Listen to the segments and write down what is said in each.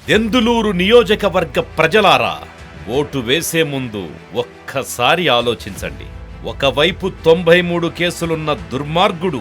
దెందులూరు నియోజకవర్గ ప్రజలారా, ఓటు వేసే ముందు ఒక్కసారి ఆలోచించండి. ఒకవైపు 93 కేసులున్న దుర్మార్గుడు,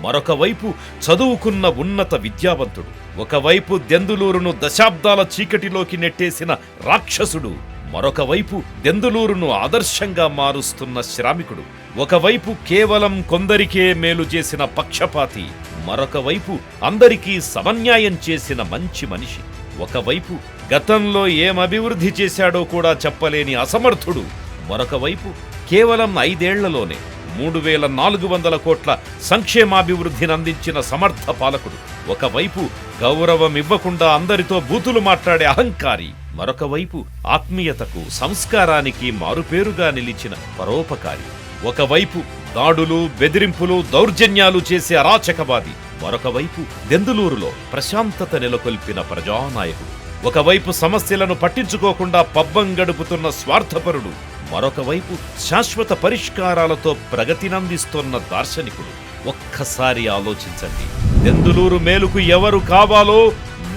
మరొక వైపు చదువుకున్న ఉన్నత విద్యావంతుడు. ఒకవైపు దెందులూరును దశాబ్దాల చీకటిలోకి నెట్టేసిన రాక్షసుడు, మరొక వైపు దెందులూరును ఆదర్శంగా మారుస్తున్న శ్రామికుడు. ఒకవైపు కేవలం కొందరికే మేలు చేసిన పక్షపాతి, మరొక వైపు అందరికీ సమన్యాయం చేసిన మంచి మనిషి. ఒకవైపు గతంలో ఏం అభివృద్ధి చేశాడో కూడా చెప్పలేని అసమర్థుడు, మరొక వైపు కేవలం 5 ఏళ్లలోనే 3400 కోట్ల సంక్షేమాభివృద్ధిని అందించిన సమర్థ పాలకుడు. ఒకవైపు గౌరవం ఇవ్వకుండా అందరితో బూతులు మాట్లాడే అహంకారి, మరొక వైపు ఆత్మీయతకు సంస్కారానికి మారుపేరుగా నిలిచిన పరోపకారి. ఒకవైపు దాడులు, బెదిరింపులు, దౌర్జన్యాలు చేసే అరాచకవాది, మరొక వైపు దెందులూరులో ప్రశాంతత నెలకొల్పిన ప్రజానాయకుడు. ఒకవైపు సమస్యలను పట్టించుకోకుండా పబ్బం గడుపుతున్న స్వార్థపరుడు, మరొక వైపు శాశ్వత పరిష్కారాలతో ప్రగతినందిస్తున్న దార్శనికుడు. ఒక్కసారి ఆలోచించండి. దెందులూరు మేలుకు ఎవరు కావాలో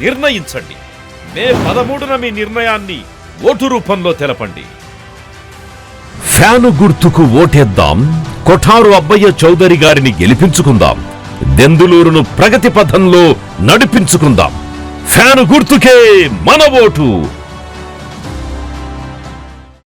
నిర్ణయించండి. మే 13న మీ నిర్ణయాన్ని ఓటు రూపంలో తెలపండి. ఫ్యాను గుర్తుకు ఓటేద్దాం. కొఠారు అబ్బయ్య చౌదరి గారిని గెలిపించుకుందాం. దెందులూరును ప్రగతి పథంలో నడిపించుకుందాం. ఫ్యాను గుర్తుకే మన ఓటు.